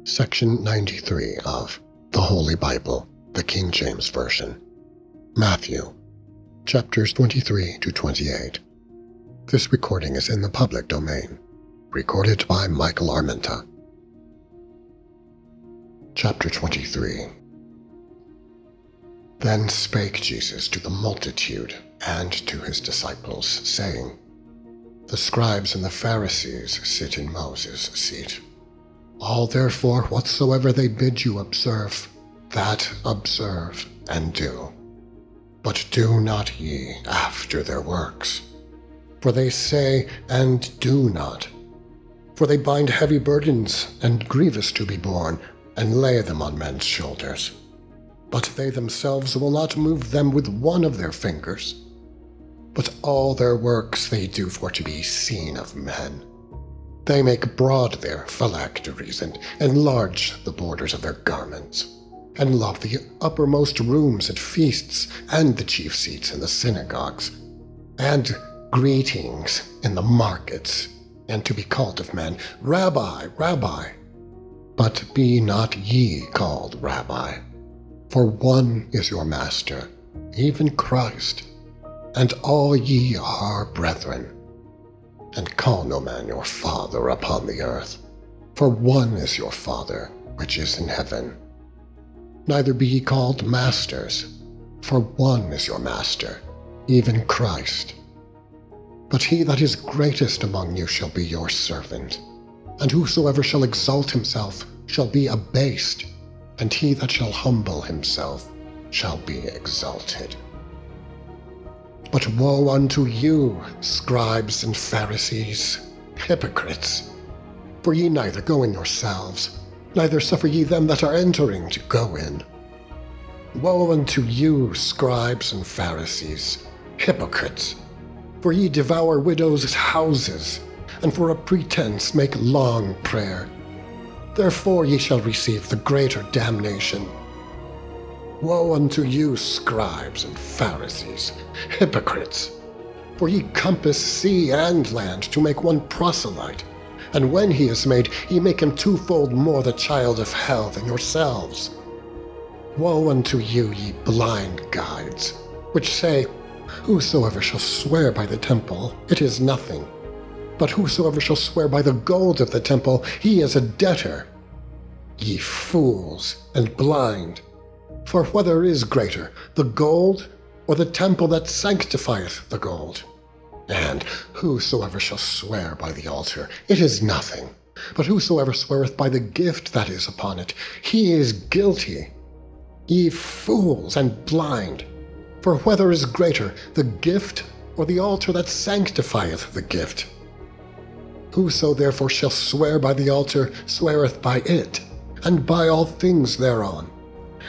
Section 93 of the Holy Bible, the King James Version. Matthew, chapters 23 to 28. This recording is in the public domain. Recorded by Michael Armenta. Chapter 23. Then spake Jesus to the multitude and to his disciples, saying, The scribes and the Pharisees sit in Moses' seat. All therefore whatsoever they bid you observe, that observe and do. But do not ye after their works. For they say and do not. For they bind heavy burdens and grievous to be borne, and lay them on men's shoulders. But they themselves will not move them with one of their fingers. But all their works they do for to be seen of men. They make broad their phylacteries, and enlarge the borders of their garments, and love the uppermost rooms at feasts, and the chief seats in the synagogues, and greetings in the markets, and to be called of men, Rabbi, Rabbi. But be not ye called Rabbi, for one is your Master, even Christ, and all ye are brethren. And call no man your father upon the earth, for one is your Father, which is in heaven. Neither be ye called masters, for one is your Master, even Christ. But he that is greatest among you shall be your servant. And whosoever shall exalt himself shall be abased, and he that shall humble himself shall be exalted. But woe unto you, scribes and Pharisees, hypocrites! For ye neither go in yourselves, neither suffer ye them that are entering to go in. Woe unto you, scribes and Pharisees, hypocrites! For ye devour widows' houses, and for a pretense make long prayer. Therefore ye shall receive the greater damnation. Woe unto you, scribes and Pharisees, hypocrites! For ye compass sea and land to make one proselyte, and when he is made, ye make him twofold more the child of hell than yourselves. Woe unto you, ye blind guides, which say, Whosoever shall swear by the temple, it is nothing. But whosoever shall swear by the gold of the temple, he is a debtor. Ye fools and blind! For whether is greater, the gold, or the temple that sanctifieth the gold? And whosoever shall swear by the altar, it is nothing. But whosoever sweareth by the gift that is upon it, he is guilty. Ye fools and blind! For whether is greater, the gift, or the altar that sanctifieth the gift? Whoso therefore shall swear by the altar sweareth by it, and by all things thereon.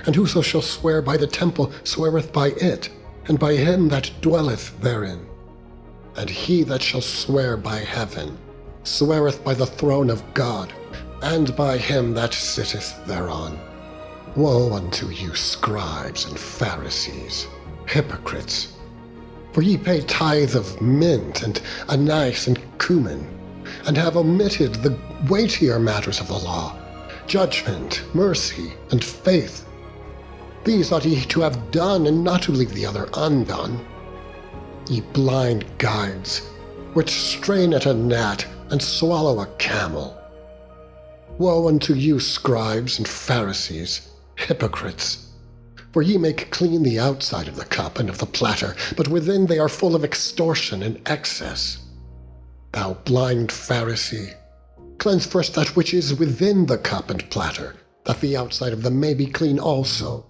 And whoso shall swear by the temple sweareth by it, and by him that dwelleth therein. And he that shall swear by heaven sweareth by the throne of God, and by him that sitteth thereon. Woe unto you, scribes and Pharisees, hypocrites! For ye pay tithe of mint and anise and cumin, and have omitted the weightier matters of the law, judgment, mercy, and faith. These ought ye to have done, and not to leave the other undone. Ye blind guides, which strain at a gnat and swallow a camel. Woe unto you, scribes and Pharisees, hypocrites! For ye make clean the outside of the cup and of the platter, but within they are full of extortion and excess. Thou blind Pharisee, cleanse first that which is within the cup and platter, that the outside of them may be clean also.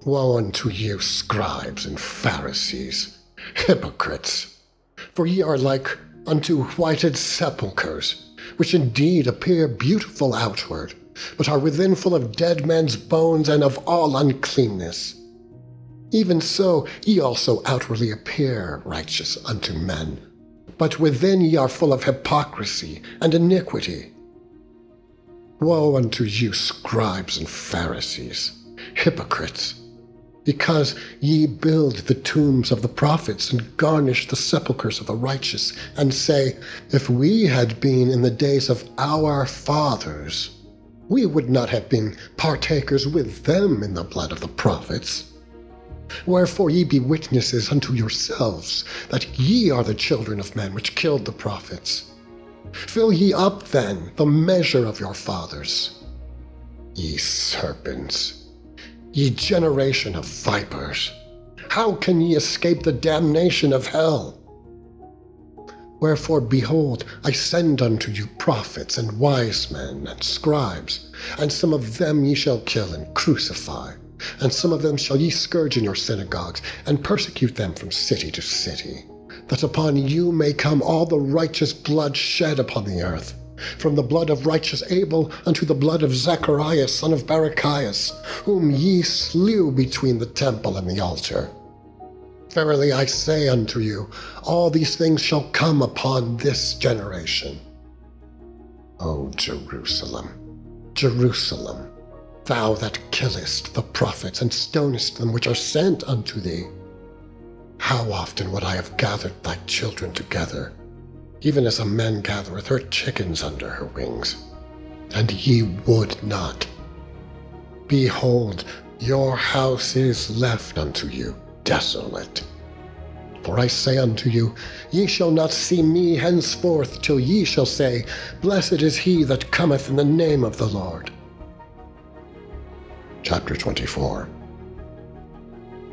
Woe unto you, scribes and Pharisees, hypocrites! For ye are like unto whited sepulchres, which indeed appear beautiful outward, but are within full of dead men's bones and of all uncleanness. Even so ye also outwardly appear righteous unto men, but within ye are full of hypocrisy and iniquity. Woe unto you, scribes and Pharisees, hypocrites! Because ye build the tombs of the prophets and garnish the sepulchres of the righteous, and say, If we had been in the days of our fathers, we would not have been partakers with them in the blood of the prophets. Wherefore ye be witnesses unto yourselves, that ye are the children of men which killed the prophets. Fill ye up then the measure of your fathers. Ye serpents, ye generation of vipers, how can ye escape the damnation of hell? Wherefore, behold, I send unto you prophets and wise men and scribes, and some of them ye shall kill and crucify, and some of them shall ye scourge in your synagogues, and persecute them from city to city, that upon you may come all the righteous blood shed upon the earth, from the blood of righteous Abel unto the blood of Zacharias son of Barachias, whom ye slew between the temple and the altar. Verily I say unto you, all these things shall come upon this generation. O Jerusalem, Jerusalem, thou that killest the prophets and stonest them which are sent unto thee, how often would I have gathered thy children together, even as a man gathereth her chickens under her wings, and ye would not. Behold, your house is left unto you desolate. For I say unto you, ye shall not see me henceforth till ye shall say, Blessed is he that cometh in the name of the Lord. Chapter 24.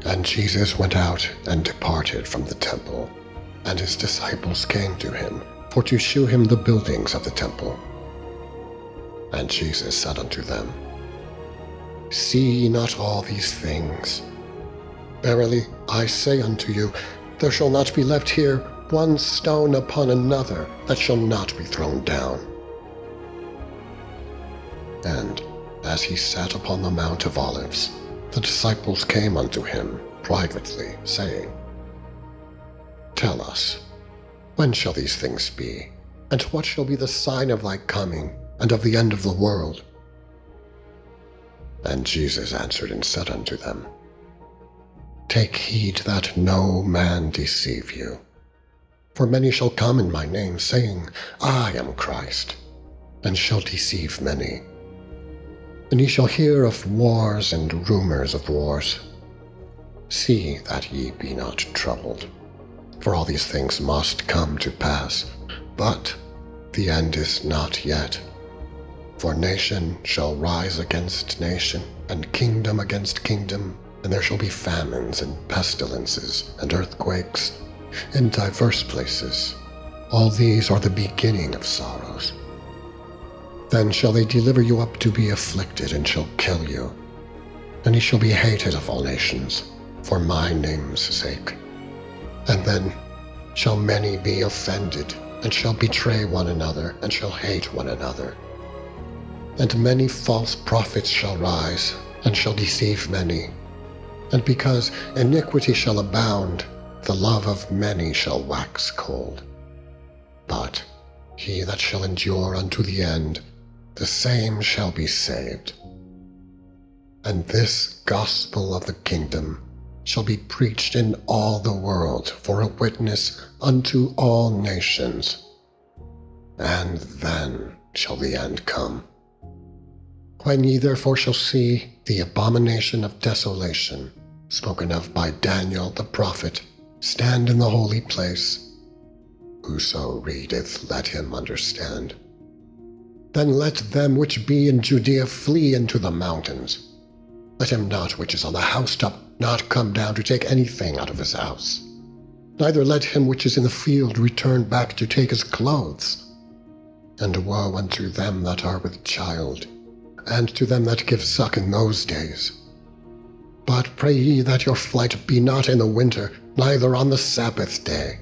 And Jesus went out and departed from the temple, and his disciples came to him, for to shew him the buildings of the temple. And Jesus said unto them, See ye not all these things? Verily I say unto you, there shall not be left here one stone upon another that shall not be thrown down. And as he sat upon the Mount of Olives, the disciples came unto him privately, saying, Tell us, when shall these things be? And what shall be the sign of thy coming, and of the end of the world? And Jesus answered and said unto them, Take heed that no man deceive you. For many shall come in my name, saying, I am Christ, and shall deceive many. And ye shall hear of wars and rumors of wars. See that ye be not troubled, for all these things must come to pass, but the end is not yet. For nation shall rise against nation, and kingdom against kingdom, and there shall be famines and pestilences and earthquakes in divers places. All these are the beginning of sorrows. Then shall they deliver you up to be afflicted, and shall kill you. And ye shall be hated of all nations, for my name's sake. And then shall many be offended, and shall betray one another, and shall hate one another. And many false prophets shall rise, and shall deceive many. And because iniquity shall abound, the love of many shall wax cold. But he that shall endure unto the end, the same shall be saved. And this gospel of the kingdom shall be preached in all the world for a witness unto all nations. And then shall the end come. When ye therefore shall see the abomination of desolation, spoken of by Daniel the prophet, stand in the holy place, whoso readeth, let him understand. Then let them which be in Judea flee into the mountains. Let him not which is on the housetop not come down to take anything out of his house. Neither let him which is in the field return back to take his clothes. And woe unto them that are with child, and to them that give suck in those days. But pray ye that your flight be not in the winter, neither on the Sabbath day.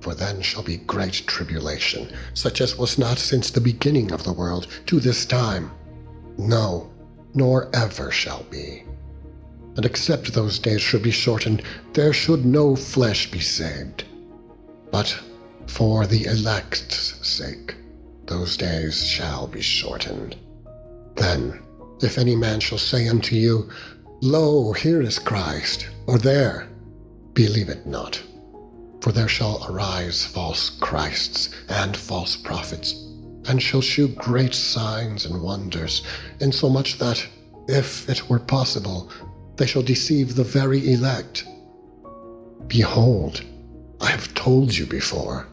For then shall be great tribulation, such as was not since the beginning of the world to this time, no, nor ever shall be. And except those days should be shortened, there should no flesh be saved. But for the elect's sake, those days shall be shortened. Then, if any man shall say unto you, Lo, here is Christ, or there, believe it not. For there shall arise false Christs and false prophets, and shall shew great signs and wonders, insomuch that, if it were possible, they shall deceive the very elect. Behold, I have told you before.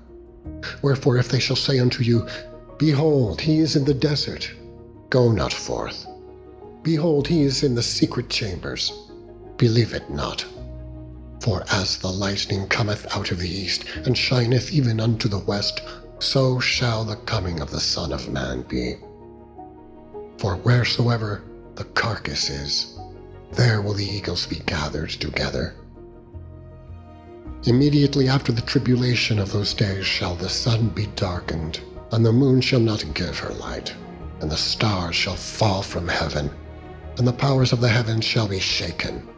Wherefore if they shall say unto you, Behold, he is in the desert, go not forth. Behold, he is in the secret chambers, believe it not. For as the lightning cometh out of the east, and shineth even unto the west, so shall the coming of the Son of Man be. For wheresoever the carcass is, there will the eagles be gathered together. Immediately after the tribulation of those days shall the sun be darkened, and the moon shall not give her light, and the stars shall fall from heaven, and the powers of the heavens shall be shaken.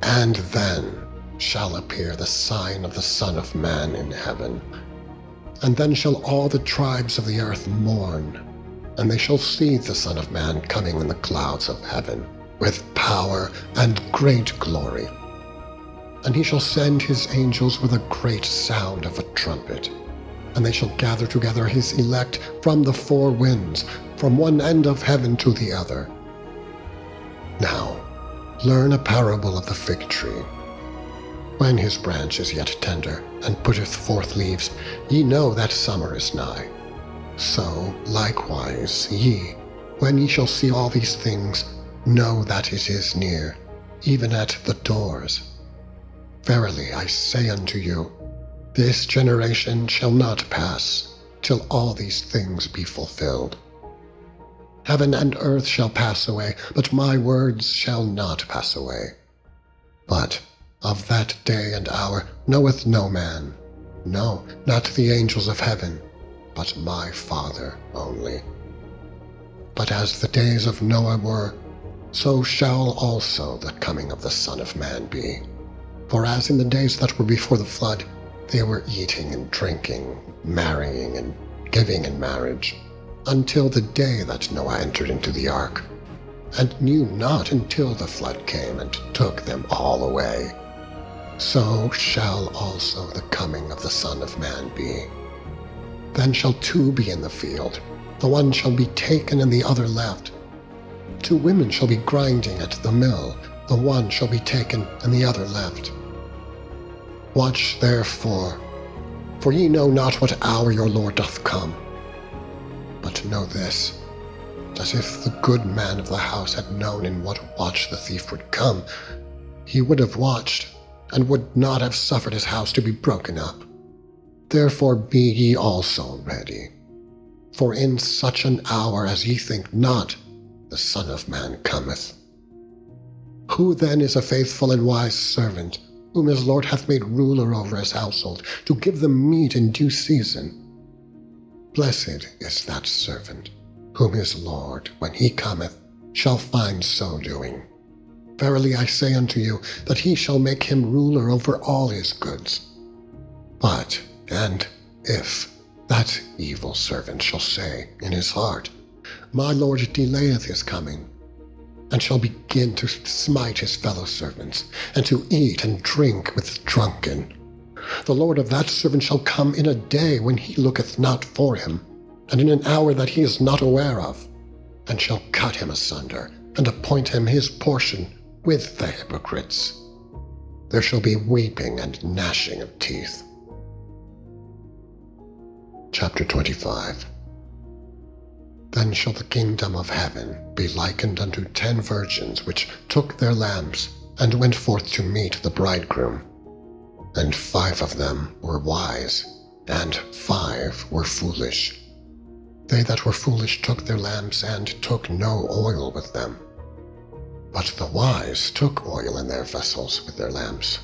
And then shall appear the sign of the Son of Man in heaven. And then shall all the tribes of the earth mourn, and they shall see the Son of Man coming in the clouds of heaven, with power and great glory. And he shall send his angels with a great sound of a trumpet, and they shall gather together his elect from the four winds, from one end of heaven to the other. Now, learn a parable of the fig tree. When his branch is yet tender, and putteth forth leaves, ye know that summer is nigh. So likewise ye, when ye shall see all these things, know that it is near, even at the doors. Verily I say unto you, this generation shall not pass, till all these things be fulfilled. Heaven and earth shall pass away, but my words shall not pass away. But of that day and hour knoweth no man, no, not the angels of heaven, but my Father only. But as the days of Noah were, so shall also the coming of the Son of Man be. For as in the days that were before the flood, they were eating and drinking, marrying and giving in marriage, until the day that Noah entered into the ark, and knew not until the flood came and took them all away. So shall also the coming of the Son of Man be. Then shall two be in the field, the one shall be taken and the other left. Two women shall be grinding at the mill, the one shall be taken and the other left. Watch therefore, for ye know not what hour your Lord doth come. But know this, that if the good man of the house had known in what watch the thief would come, he would have watched, and would not have suffered his house to be broken up. Therefore be ye also ready. For in such an hour as ye think not, the Son of Man cometh. Who then is a faithful and wise servant, whom his Lord hath made ruler over his household, to give them meat in due season? Blessed is that servant, whom his Lord, when he cometh, shall find so doing. Verily I say unto you, that he shall make him ruler over all his goods. But, and if that evil servant shall say in his heart, My Lord delayeth his coming, and shall begin to smite his fellow servants, and to eat and drink with the drunken, the Lord of that servant shall come in a day when he looketh not for him, and in an hour that he is not aware of, and shall cut him asunder, and appoint him his portion with the hypocrites. There shall be weeping and gnashing of teeth. Chapter 25. Then shall the kingdom of heaven be likened unto 10 virgins which took their lamps, and went forth to meet the bridegroom. And 5 of them were wise, and 5 were foolish. They that were foolish took their lamps, and took no oil with them. But the wise took oil in their vessels with their lamps.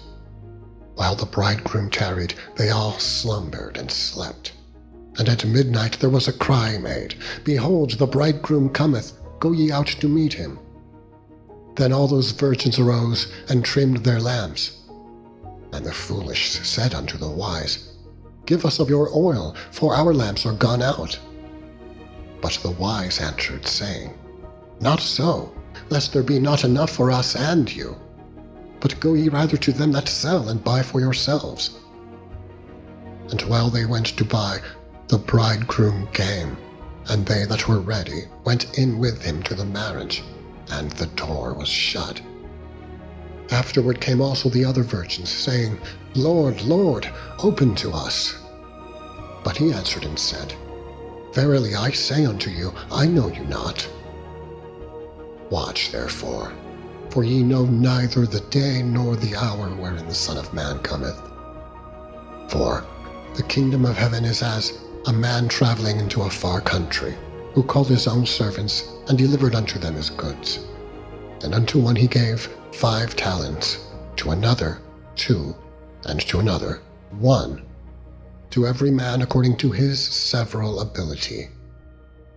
While the bridegroom tarried, they all slumbered and slept. And at midnight there was a cry made, Behold, the bridegroom cometh, go ye out to meet him. Then all those virgins arose, and trimmed their lamps. And the foolish said unto the wise, Give us of your oil, for our lamps are gone out. But the wise answered, saying, Not so, lest there be not enough for us and you. But go ye rather to them that sell, and buy for yourselves. And while they went to buy, the bridegroom came, And they that were ready went in with him to the marriage, and the door was shut. Afterward came also the other virgins, saying, Lord, Lord, open to us. But he answered and said, Verily I say unto you, I know you not. Watch therefore, for ye know neither the day nor the hour wherein the Son of Man cometh. For the kingdom of heaven is as a man traveling into a far country, who called his own servants, and delivered unto them his goods. And unto one he gave 5 talents, to another 2, and to another 1, to every man according to his several ability.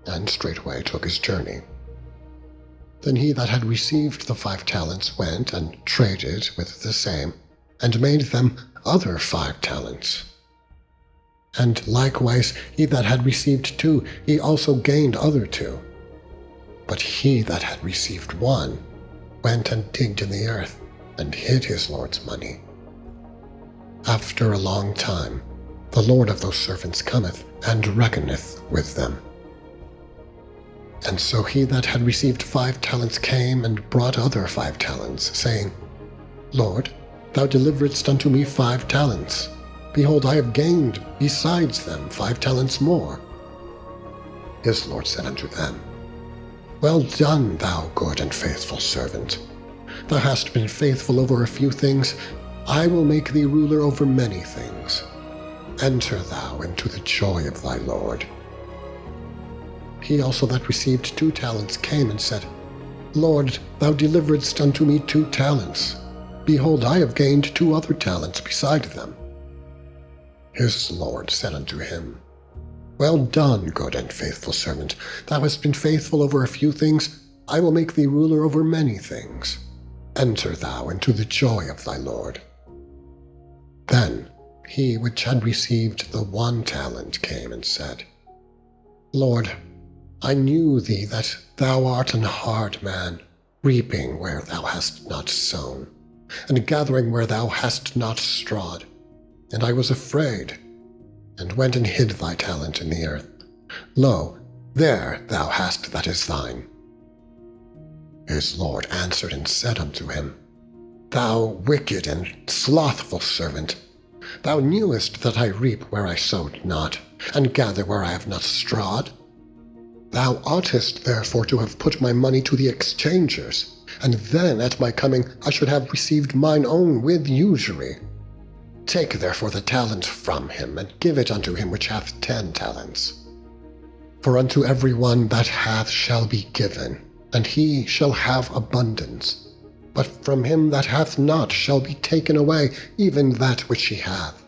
And straightway took his journey. Then he that had received the 5 talents went and traded with the same, and made them other 5 talents. And likewise he that had received 2, he also gained other 2. But he that had received 1 went and digged in the earth, and hid his Lord's money. After a long time, the Lord of those servants cometh, and reckoneth with them. And so he that had received 5 talents came and brought other 5 talents, saying, Lord, thou deliveredst unto me 5 talents. Behold, I have gained besides them 5 talents more. His Lord said unto them, Well done, thou good and faithful servant. Thou hast been faithful over a few things. I will make thee ruler over many things. Enter thou into the joy of thy Lord. He also that received 2 talents came and said, Lord, thou deliveredst unto me 2 talents. Behold, I have gained 2 other talents beside them. His Lord said unto him, Well done, good and faithful servant. Thou hast been faithful over a few things. I will make thee ruler over many things. Enter thou into the joy of thy Lord. Then he which had received the 1 talent came and said, Lord, I knew thee that thou art an hard man, reaping where thou hast not sown, and gathering where thou hast not strawed. And I was afraid, and went and hid thy talent in the earth. Lo, there thou hast that is thine. His Lord answered and said unto him, Thou wicked and slothful servant, thou knewest that I reap where I sowed not, and gather where I have not strawed. Thou oughtest therefore to have put my money to the exchangers, and then at my coming I should have received mine own with usury. Take therefore the talent from him, and give it unto him which hath 10 talents. For unto every one that hath shall be given, and he shall have abundance. But from him that hath not shall be taken away even that which he hath.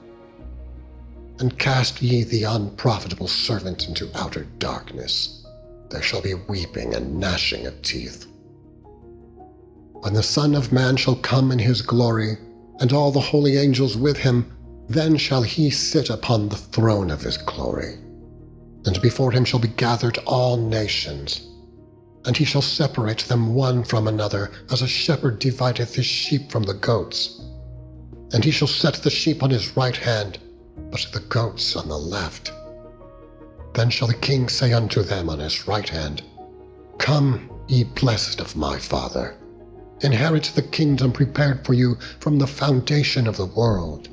And cast ye the unprofitable servant into outer darkness. There shall be weeping and gnashing of teeth. When the Son of Man shall come in his glory, and all the holy angels with him, then shall he sit upon the throne of his glory. And before him shall be gathered all nations. And he shall separate them one from another, as a shepherd divideth his sheep from the goats. And he shall set the sheep on his right hand, but the goats on the left. Then shall the king say unto them on his right hand, Come, ye blessed of my Father, inherit the kingdom prepared for you from the foundation of the world.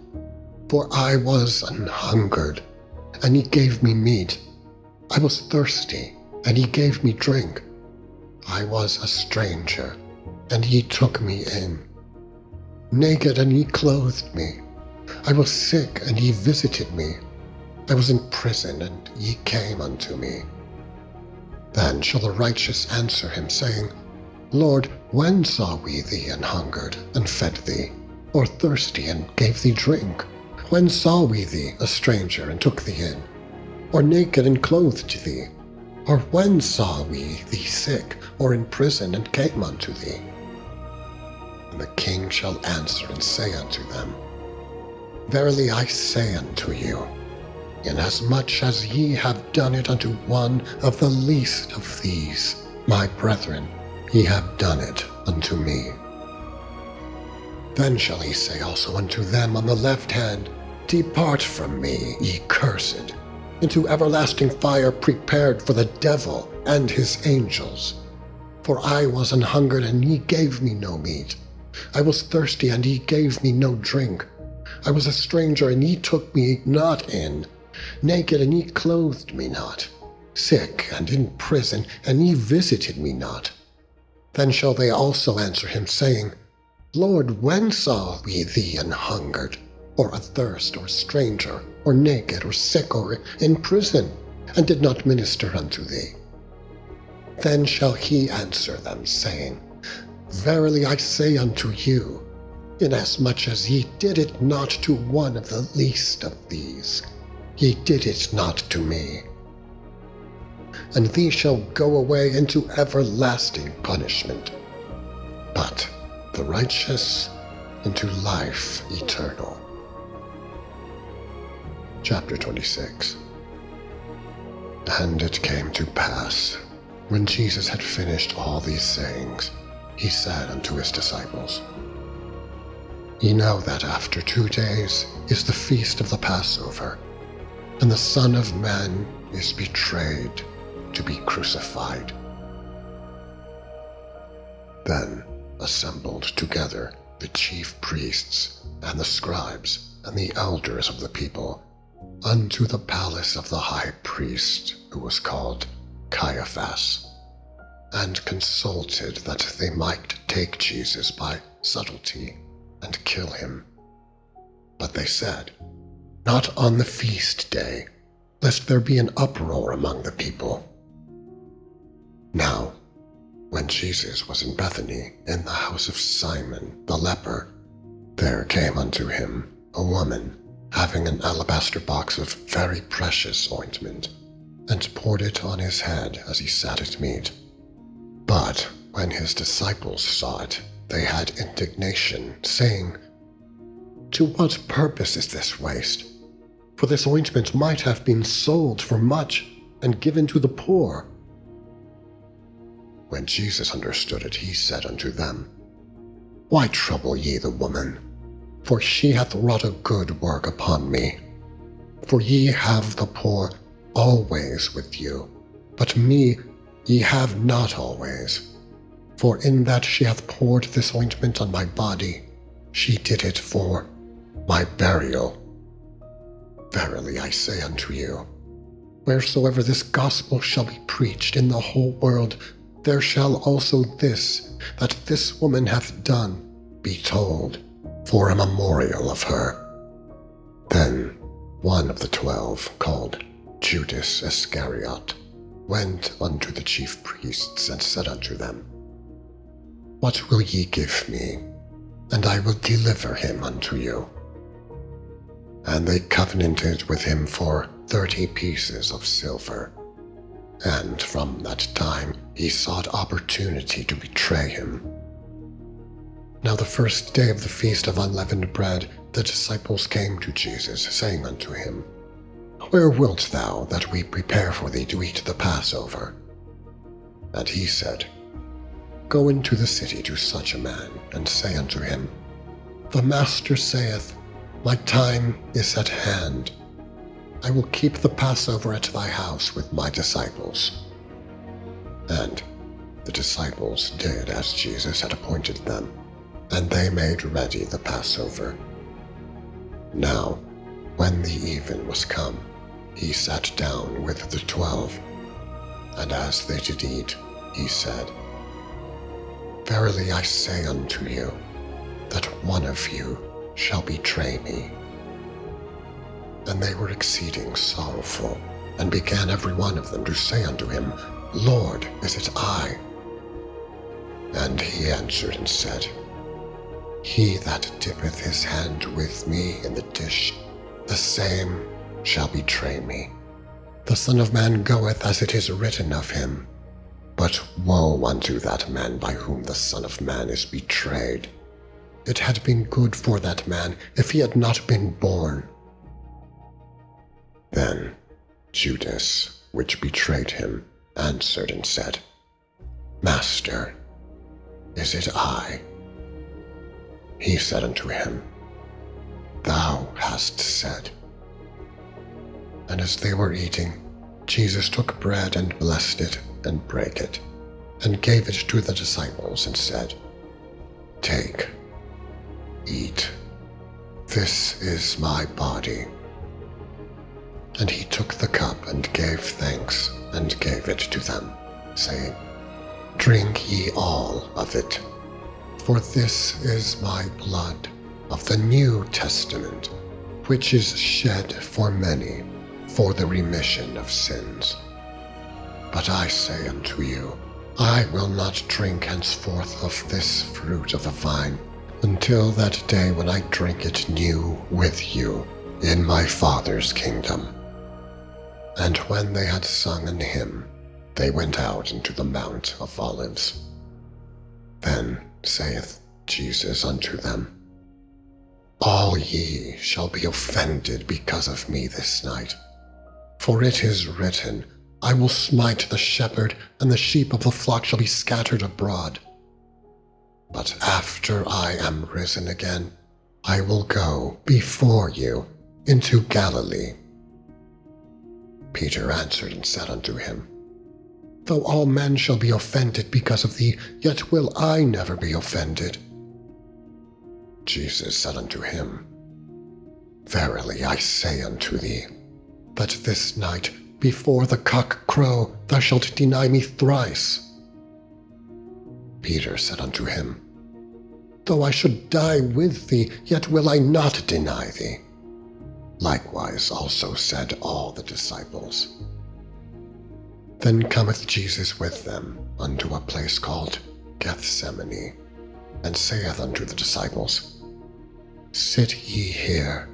For I was an hungered, and ye gave me meat. I was thirsty, and ye gave me drink. I was a stranger, and ye took me in. Naked, and ye clothed me. I was sick, and ye visited me. I was in prison, and ye came unto me. Then shall the righteous answer him, saying, Lord, when saw we thee an hungered, and fed thee, or thirsty, and gave thee drink? When saw we thee a stranger, and took thee in, or naked, and clothed thee? Or when saw we thee sick, or in prison, and came unto thee? And the king shall answer and say unto them, Verily I say unto you, inasmuch as ye have done it unto one of the least of these, my brethren, ye have done it unto me. Then shall he say also unto them on the left hand, Depart from me, ye cursed, into everlasting fire prepared for the devil and his angels. For I was an hungered, and ye gave me no meat. I was thirsty, and ye gave me no drink. I was a stranger, and ye took me not in. Naked, and ye clothed me not. Sick, and in prison, and ye visited me not. Then shall they also answer him, saying, Lord, when saw we thee an hungered, or athirst, or stranger, or naked, or sick, or in prison, and did not minister unto thee? Then shall he answer them, saying, Verily I say unto you, inasmuch as ye did it not to one of the least of these, ye did it not to me. And these shall go away into everlasting punishment, but the righteous into life eternal. Chapter 26. And it came to pass, when Jesus had finished all these sayings, he said unto his disciples, Ye know that after 2 days is the feast of the Passover, and the Son of Man is betrayed to be crucified. Then assembled together the chief priests and the scribes and the elders of the people unto the palace of the high priest, who was called Caiaphas, and consulted that they might take Jesus by subtlety and kill him. But they said, Not on the feast day, lest there be an uproar among the people. Now, when Jesus was in Bethany, in the house of Simon the leper, there came unto him a woman, having an alabaster box of very precious ointment, and poured it on his head as he sat at meat. But when his disciples saw it, they had indignation, saying, To what purpose is this waste? For this ointment might have been sold for much, and given to the poor. When Jesus understood it, he said unto them, Why trouble ye the woman? For she hath wrought a good work upon me. For ye have the poor always with you, but me ye have not always. For in that she hath poured this ointment on my body, she did it for my burial. Verily I say unto you, wheresoever this gospel shall be preached in the whole world, there shall also this, that this woman hath done, be told, for a memorial of her. Then one of the 12, called Judas Iscariot, went unto the chief priests, and said unto them, What will ye give me, and I will deliver him unto you? And they covenanted with him for 30 pieces of silver. And from that time he sought opportunity to betray him. Now the first day of the feast of unleavened bread, the disciples came to Jesus, saying unto him, Where wilt thou that we prepare for thee to eat the Passover? And he said, Go into the city to such a man, and say unto him, The Master saith, My time is at hand. I will keep the Passover at thy house with my disciples. And the disciples did as Jesus had appointed them, and they made ready the Passover. Now, when the even was come, he sat down with the 12, and as they did eat, he said, Verily I say unto you, that one of you shall betray me. And they were exceeding sorrowful, and began every one of them to say unto him, Lord, is it I? And he answered and said, He that dippeth his hand with me in the dish, the same shall betray me. The Son of Man goeth as it is written of him. But woe unto that man by whom the Son of Man is betrayed. It had been good for that man if he had not been born. Then Judas, which betrayed him, answered and said, Master, is it I? He said unto him, Thou hast said. And as they were eating, Jesus took bread and blessed it and brake it, and gave it to the disciples and said, "Take, eat, this is my body." And he took the cup and gave thanks and gave it to them, saying, "Drink ye all of it, for this is my blood of the New Testament, which is shed for many for the remission of sins. But I say unto you, I will not drink henceforth of this fruit of the vine, until that day when I drink it new with you in my Father's kingdom." And when they had sung an hymn, they went out into the Mount of Olives. Then saith Jesus unto them, "All ye shall be offended because of me this night. For it is written, I will smite the shepherd, and the sheep of the flock shall be scattered abroad. But after I am risen again, I will go before you into Galilee." Peter answered and said unto him, "Though all men shall be offended because of thee, yet will I never be offended." Jesus said unto him, "Verily I say unto thee, that this night before the cock crow thou shalt deny me thrice." Peter said unto him, "Though I should die with thee, yet will I not deny thee." Likewise also said all the disciples. Then cometh Jesus with them unto a place called Gethsemane, and saith unto the disciples, "Sit ye here,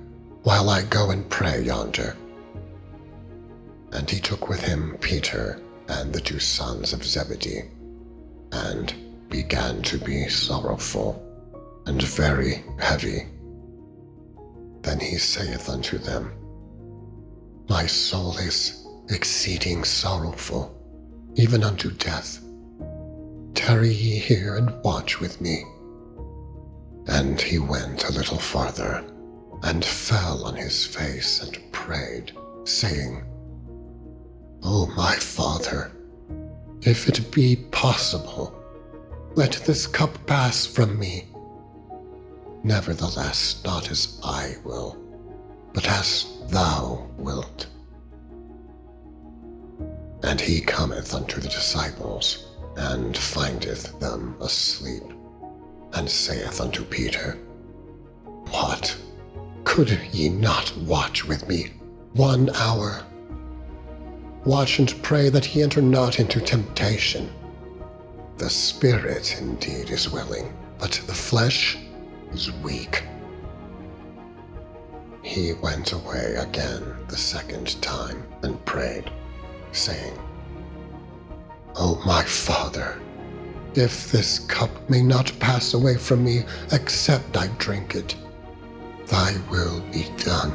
while I go and pray yonder." And he took with him Peter and the 2 sons of Zebedee, and began to be sorrowful and very heavy. Then he saith unto them, "My soul is exceeding sorrowful, even unto death. Tarry ye here and watch with me." And he went a little farther, and fell on his face and prayed, saying, "O my Father, if it be possible, let this cup pass from me. Nevertheless, not as I will, but as thou wilt." And he cometh unto the disciples, and findeth them asleep, and saith unto Peter, "What? Could ye not watch with me 1 hour? Watch and pray that ye enter not into temptation. The spirit indeed is willing, but the flesh is weak." He went away again the 2nd time and prayed, saying, "O my Father, if this cup may not pass away from me except I drink it, thy will be done."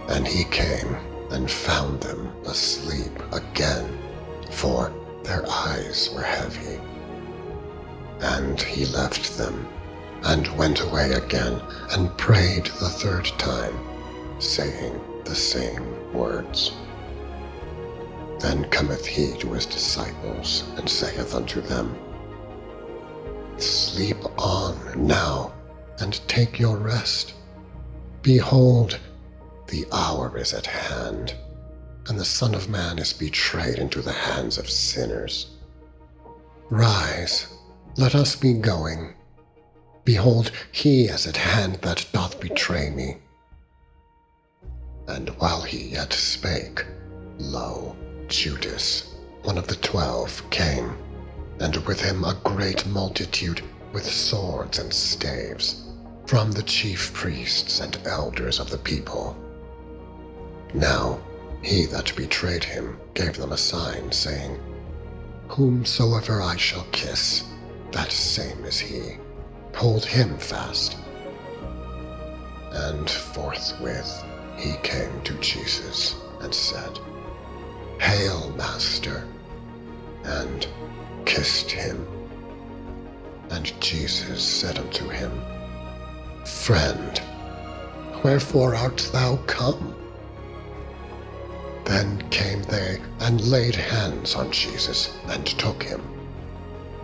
And he came and found them asleep again, for their eyes were heavy. And he left them, and went away again, and prayed the 3rd time, saying the same words. Then cometh he to his disciples, and saith unto them, "Sleep on now, and take your rest. Behold, the hour is at hand, and the Son of Man is betrayed into the hands of sinners. Rise, let us be going. Behold, he is at hand that doth betray me." And while he yet spake, lo, Judas, one of the 12, came, and with him a great multitude with swords and staves, from the chief priests and elders of the people. Now he that betrayed him gave them a sign, saying, "Whomsoever I shall kiss, that same is he. Hold him fast." And forthwith he came to Jesus and said, "Hail, Master," and kissed him. And Jesus said unto him, "Friend, wherefore art thou come?" Then came they and laid hands on Jesus, and took him.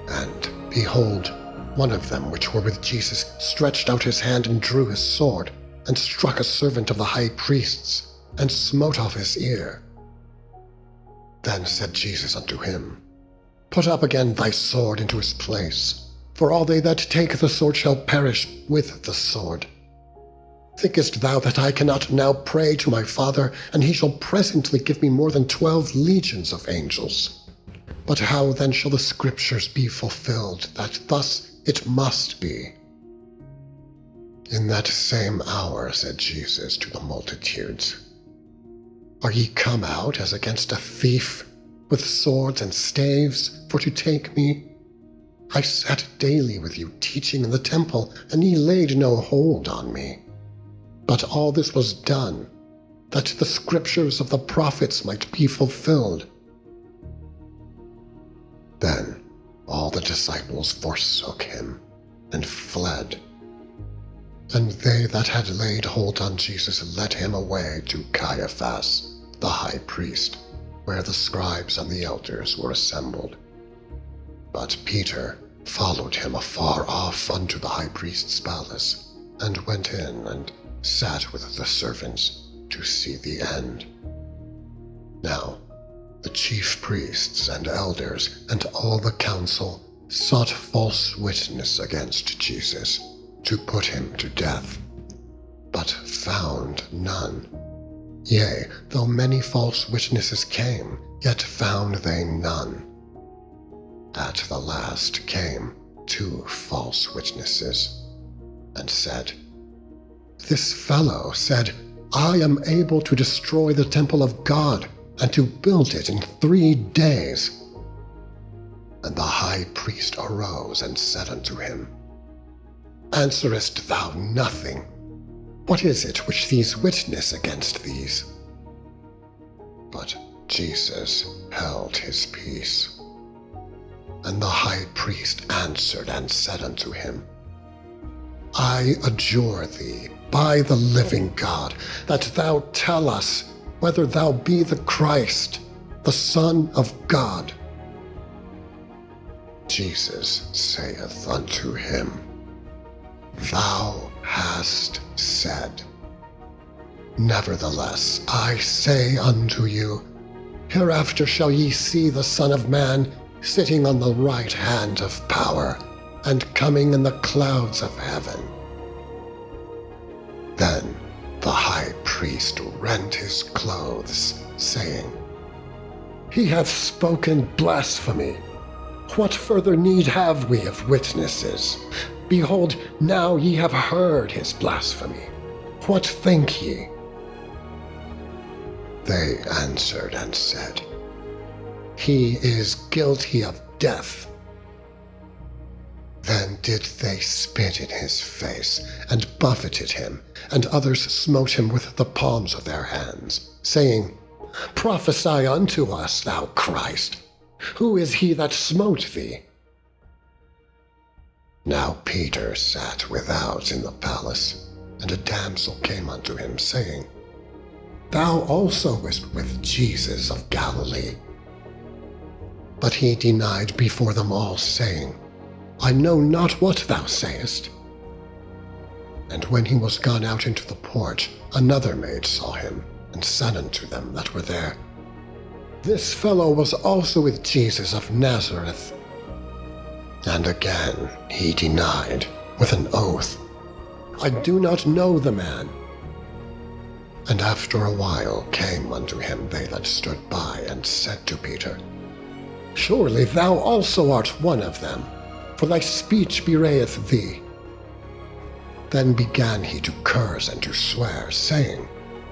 And, behold, one of them which were with Jesus stretched out his hand and drew his sword, and struck a servant of the high priest's, and smote off his ear. Then said Jesus unto him, "Put up again thy sword into his place, for all they that take the sword shall perish with the sword. Thinkest thou that I cannot now pray to my Father, and he shall presently give me more than 12 legions of angels? But how then shall the Scriptures be fulfilled, that thus it must be?" In that same hour said Jesus to the multitudes, "Are ye come out as against a thief, with swords and staves, for to take me? I sat daily with you teaching in the temple, and ye laid no hold on me. But all this was done, that the Scriptures of the prophets might be fulfilled." Then all the disciples forsook him, and fled. And they that had laid hold on Jesus led him away to Caiaphas, the high priest, where the scribes and the elders were assembled. But Peter followed him afar off unto the high priest's palace, and went in and sat with the servants to see the end. Now the chief priests and elders and all the council sought false witness against Jesus, to put him to death, but found none. Yea, though many false witnesses came, yet found they none. At the last came 2 false witnesses, and said, "This fellow said, I am able to destroy the temple of God, and to build it in 3 days. And the high priest arose and said unto him, "Answerest thou nothing? What is it which these witness against these?" But Jesus held his peace. And the high priest answered and said unto him, "I adjure thee by the living God, that thou tell us whether thou be the Christ, the Son of God." Jesus saith unto him, "Thou hast said. Nevertheless, I say unto you, hereafter shall ye see the Son of Man sitting on the right hand of power, and coming in the clouds of heaven." Then the high priest rent his clothes, saying, "He hath spoken blasphemy. What further need have we of witnesses? Behold, now ye have heard his blasphemy. What think ye?" They answered and said, "He is guilty of death." Then did they spit in his face, and buffeted him, and others smote him with the palms of their hands, saying, "Prophesy unto us, thou Christ. Who is he that smote thee?" Now Peter sat without in the palace, and a damsel came unto him, saying, "Thou also wast with Jesus of Galilee." But he denied before them all, saying, "I know not what thou sayest." And when he was gone out into the porch, another maid saw him, and said unto them that were there, "This fellow was also with Jesus of Nazareth." And again he denied with an oath, "I do not know the man." And after a while came unto him they that stood by, and said to Peter, "Surely thou also art one of them, for thy speech bewrayeth thee." Then began he to curse and to swear, saying,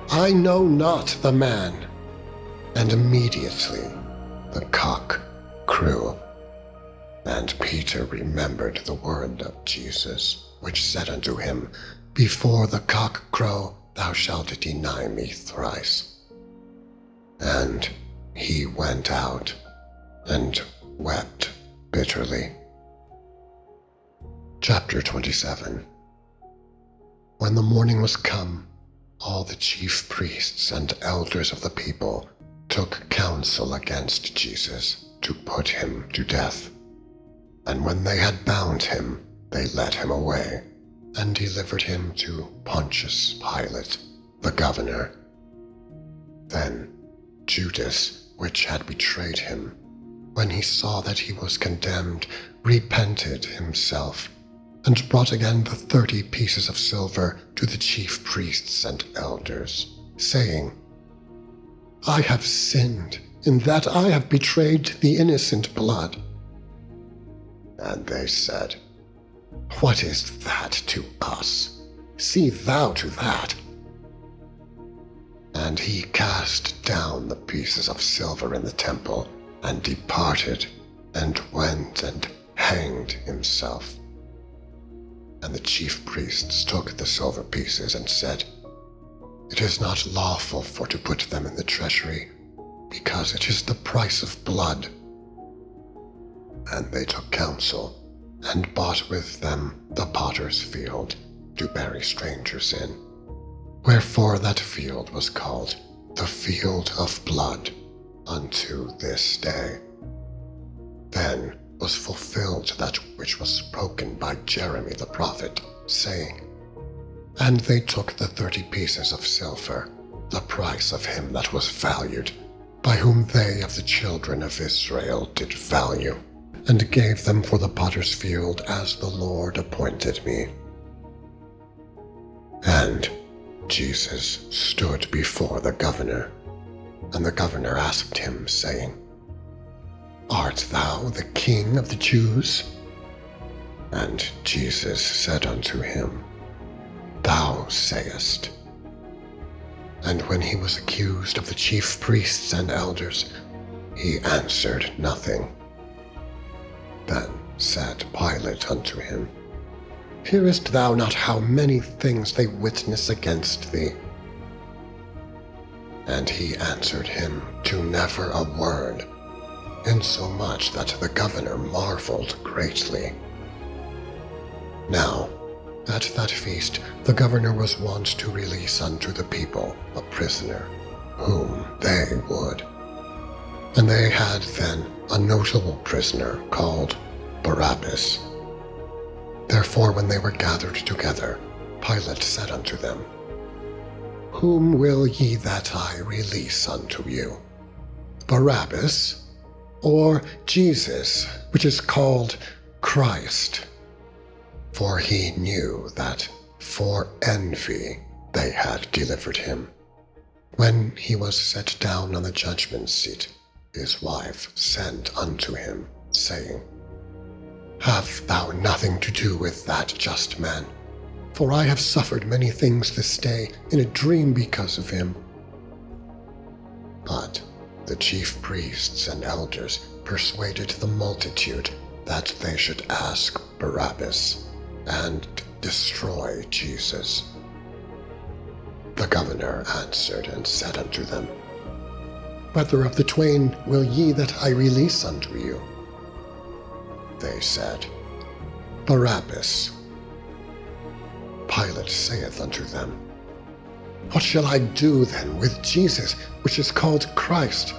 "I know not the man." And immediately the cock crew. And Peter remembered the word of Jesus, which said unto him, "Before the cock crow, thou shalt deny me thrice." And he went out and wept bitterly. Chapter 27. When the morning was come, all the chief priests and elders of the people took counsel against Jesus to put him to death. And when they had bound him, they led him away and delivered him to Pontius Pilate, the governor. Then Judas, which had betrayed him, when he saw that he was condemned, repented himself, and brought again the 30 pieces of silver to the chief priests and elders, saying, I have sinned in that I have betrayed the innocent blood. And they said, What is that to us? See thou to that. And he cast down the pieces of silver in the temple, and departed, and went and hanged himself. And the chief priests took the silver pieces and said, It is not lawful for to put them in the treasury, because it is the price of blood. And they took counsel, and bought with them the potter's field, to bury strangers in. Wherefore that field was called the Field of Blood unto this day. Then was fulfilled that which was spoken by Jeremy the prophet, saying, And they took the 30 pieces of silver, the price of him that was valued, by whom they of the children of Israel did value, and gave them for the potter's field as the Lord appointed me. And Jesus stood before the governor, and the governor asked him, saying, Art thou the King of the Jews? And Jesus said unto him, Thou sayest. And when he was accused of the chief priests and elders, he answered nothing. Then said Pilate unto him, Hearest thou not how many things they witness against thee? And he answered him to never a word, insomuch that the governor marveled greatly. Now, at that feast the governor was wont to release unto the people a prisoner, whom they would. And they had then a notable prisoner called Barabbas. Therefore when they were gathered together, Pilate said unto them, Whom will ye that I release unto you, Barabbas, or Jesus, which is called Christ? For he knew that for envy they had delivered him. When he was set down on the judgment seat, his wife sent unto him, saying, Have thou nothing to do with that just man? For I have suffered many things this day in a dream because of him. But the chief priests and elders persuaded the multitude that they should ask Barabbas, and destroy Jesus. The governor answered and said unto them, Whether of the twain will ye that I release unto you? They said, Barabbas. Pilate saith unto them, What shall I do then with Jesus, which is called Christ?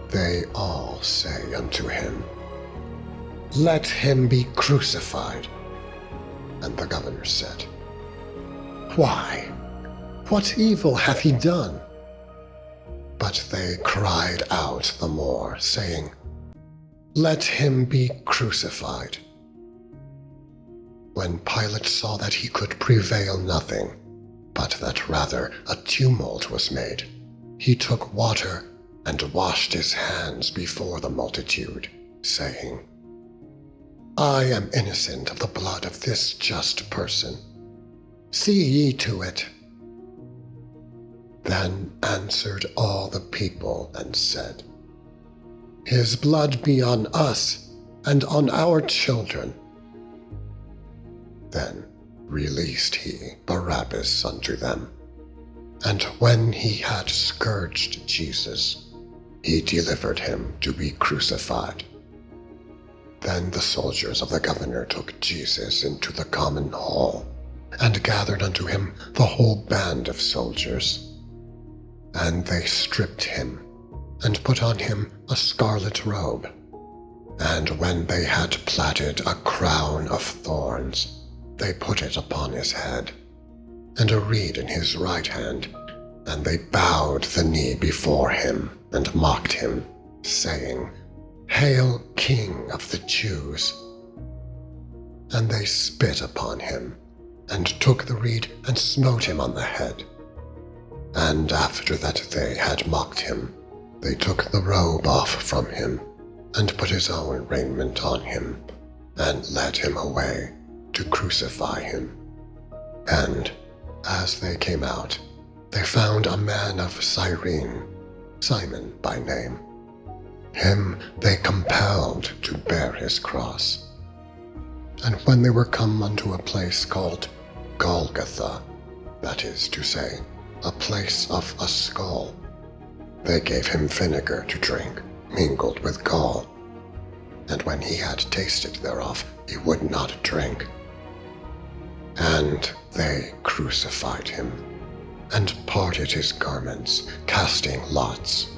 They all say unto him, Let him be crucified. And the governor said, Why? What evil hath he done? But they cried out the more, saying, Let him be crucified. When Pilate saw that he could prevail nothing, but that rather a tumult was made, he took water and washed his hands before the multitude, saying, I am innocent of the blood of this just person. See ye to it. Then answered all the people and said, His blood be on us and on our children. Then released he Barabbas unto them. And when he had scourged Jesus, he delivered him to be crucified. Then the soldiers of the governor took Jesus into the common hall, and gathered unto him the whole band of soldiers. And they stripped him, and put on him a scarlet robe. And when they had platted a crown of thorns, they put it upon his head, and a reed in his right hand, and they bowed the knee before him, and mocked him, saying, Hail, King of the Jews! And they spit upon him, and took the reed, and smote him on the head. And after that they had mocked him, they took the robe off from him, and put his own raiment on him, and led him away to crucify him. And as they came out, they found a man of Cyrene, Simon by name. Him they compelled to bear his cross. And when they were come unto a place called Golgotha, that is to say, a place of a skull, they gave him vinegar to drink, mingled with gall. And when he had tasted thereof, he would not drink. And they crucified him, and parted his garments, casting lots,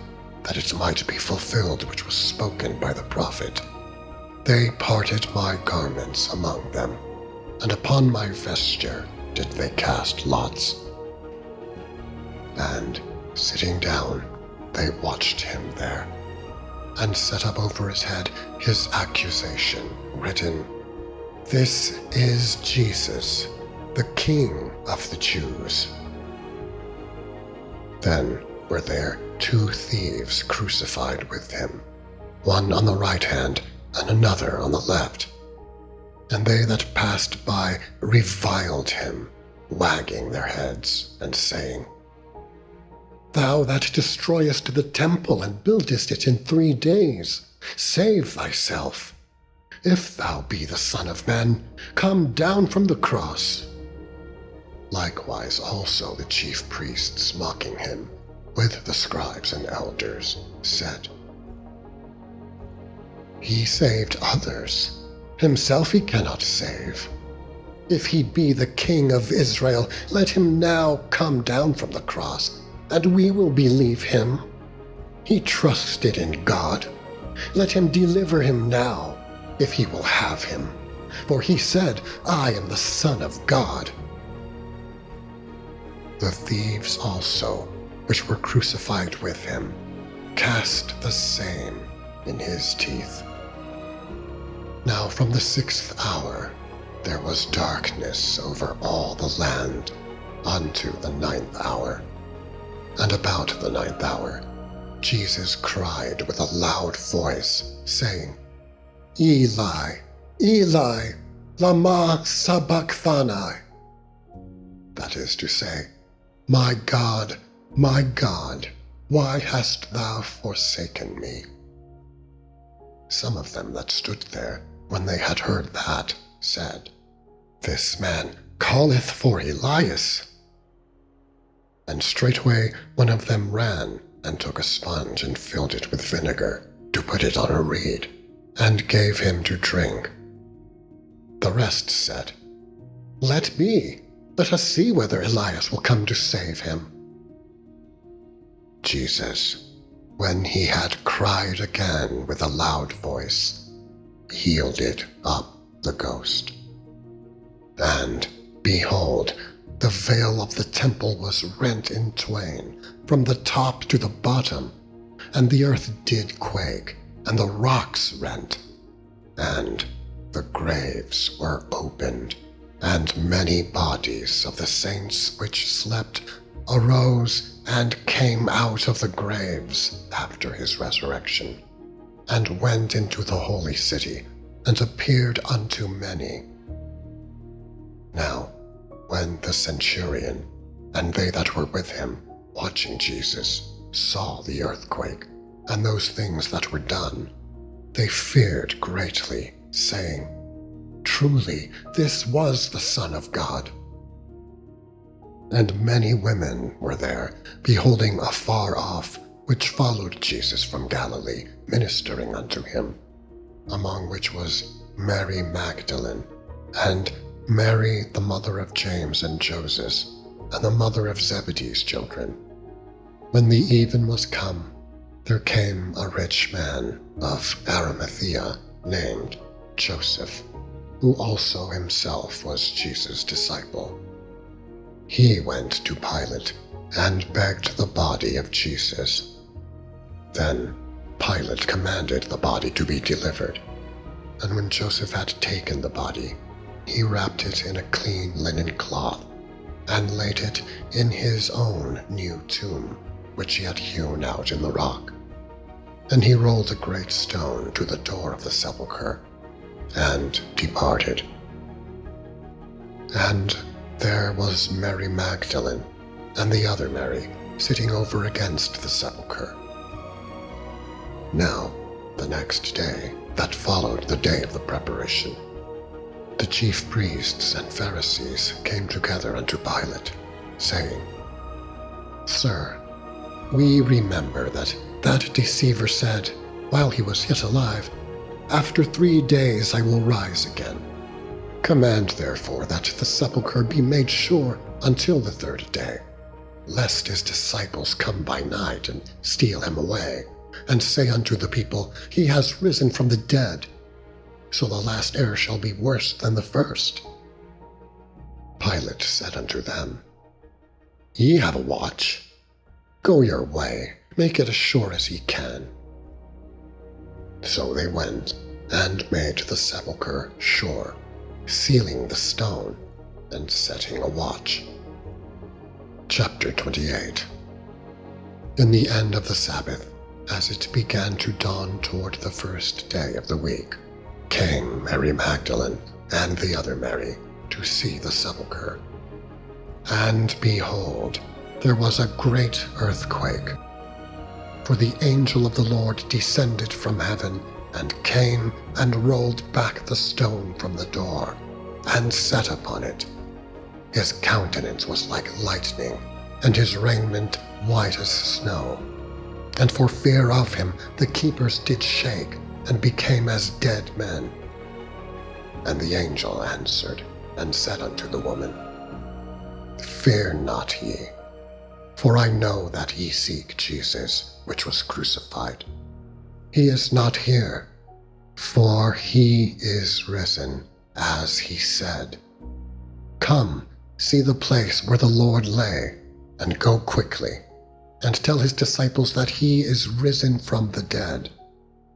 that it might be fulfilled which was spoken by the prophet. They parted my garments among them, and upon my vesture did they cast lots. And sitting down, they watched him there, and set up over his head his accusation, written, This is Jesus, the King of the Jews. Then were there 2 thieves crucified with him, one on the right hand, and another on the left. And they that passed by reviled him, wagging their heads, and saying, Thou that destroyest the temple and buildest it in 3 days, save thyself. If thou be the Son of Man, come down from the cross. Likewise also the chief priests, mocking him, with the scribes and elders, said, He saved others, himself he cannot save. If he be the King of Israel, let him now come down from the cross, and we will believe him. He trusted in God. Let him deliver him now, if he will have him. For he said, I am the Son of God. The thieves also, which were crucified with him, cast the same in his teeth. Now from the 6th hour there was darkness over all the land unto the 9th hour. And about the 9th hour, Jesus cried with a loud voice, saying, Eli, Eli, lama sabachthani. That is to say, my God, why hast thou forsaken me? Some of them that stood there, when they had heard that, said, This man calleth for Elias. And straightway one of them ran, and took a sponge, and filled it with vinegar, to put it on a reed, and gave him to drink. The rest said, Let be, let us see whether Elias will come to save him. Jesus, when he had cried again with a loud voice, yielded up the ghost. And, behold, the veil of the temple was rent in twain, from the top to the bottom, and the earth did quake, and the rocks rent, and the graves were opened, and many bodies of the saints which slept arose and came out of the graves after his resurrection, and went into the holy city, and appeared unto many. Now, when the centurion and they that were with him, watching Jesus, saw the earthquake, and those things that were done, they feared greatly, saying, Truly, this was the Son of God. And many women were there, beholding afar off, which followed Jesus from Galilee, ministering unto him, among which was Mary Magdalene, and Mary, the mother of James and Joseph, and the mother of Zebedee's children. When the even was come, there came a rich man of Arimathea named Joseph, who also himself was Jesus' disciple. He went to Pilate and begged the body of Jesus. Then Pilate commanded the body to be delivered, and when Joseph had taken the body, he wrapped it in a clean linen cloth and laid it in his own new tomb, which he had hewn out in the rock. And he rolled a great stone to the door of the sepulchre and departed. And there was Mary Magdalene and the other Mary sitting over against the sepulchre. Now, the next day that followed the day of the preparation, the chief priests and Pharisees came together unto Pilate, saying, Sir, we remember that deceiver said, while he was yet alive, After 3 days I will rise again. Command therefore that the sepulchre be made sure until the 3rd day, lest his disciples come by night and steal him away, and say unto the people, He has risen from the dead. So the last error shall be worse than the first. Pilate said unto them, Ye have a watch. Go your way, make it as sure as ye can. So they went and made the sepulchre sure, sealing the stone and setting a watch. Chapter 28. In the end of the Sabbath, as it began to dawn toward the 1st day of the week, came Mary Magdalene and the other Mary to see the sepulchre. And behold, there was a great earthquake. For the angel of the Lord descended from heaven and came and rolled back the stone from the door and sat upon it. His countenance was like lightning, and his raiment white as snow. And for fear of him the keepers did shake, and became as dead men. And the angel answered and said unto the woman, Fear not ye, for I know that ye seek Jesus, which was crucified. He is not here, for he is risen, as he said. Come, see the place where the Lord lay, and go quickly, and tell his disciples that he is risen from the dead.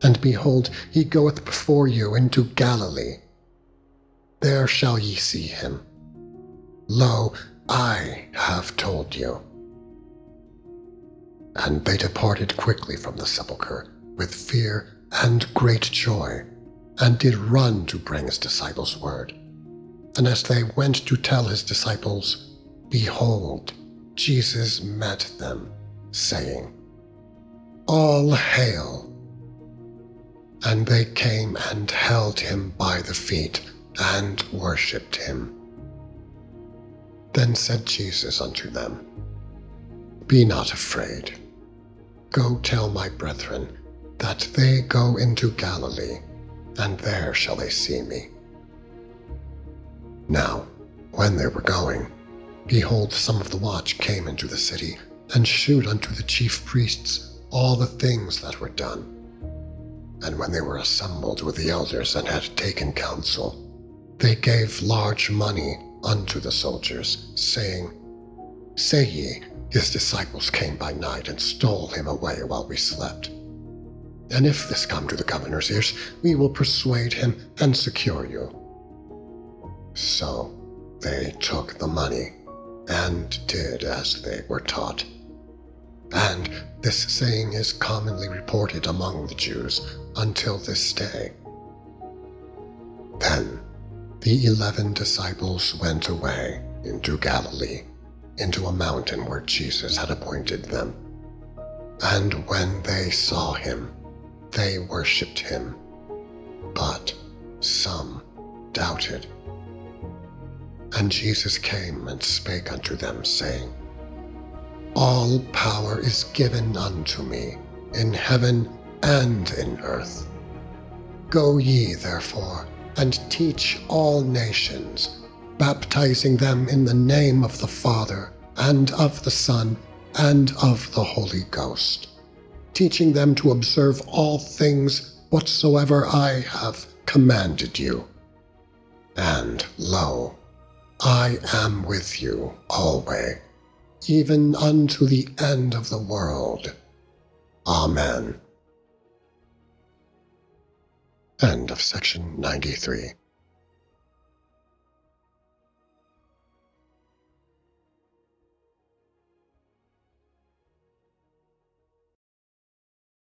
And behold, he goeth before you into Galilee. There shall ye see him. Lo, I have told you. And they departed quickly from the sepulchre, with fear and great joy, and did run to bring his disciples word. And as they went to tell his disciples, behold, Jesus met them, saying, All hail! And they came and held him by the feet, and worshipped him. Then said Jesus unto them, Be not afraid. Go tell my brethren that they go into Galilee, and there shall they see me. Now, when they were going, behold, some of the watch came into the city, and shewed unto the chief priests all the things that were done. And when they were assembled with the elders and had taken counsel, they gave large money unto the soldiers, saying, Say ye, his disciples came by night and stole him away while we slept. And if this come to the governor's ears, we will persuade him and secure you. So they took the money and did as they were taught. And this saying is commonly reported among the Jews until this day. Then the 11 disciples went away into Galilee, into a mountain where Jesus had appointed them. And when they saw him, they worshipped him, but some doubted. And Jesus came and spake unto them, saying, All power is given unto me, in heaven and in earth. Go ye therefore, and teach all nations, baptizing them in the name of the Father, and of the Son, and of the Holy Ghost, teaching them to observe all things whatsoever I have commanded you. And lo, I am with you alway, even unto the end of the world. Amen. End of section 93.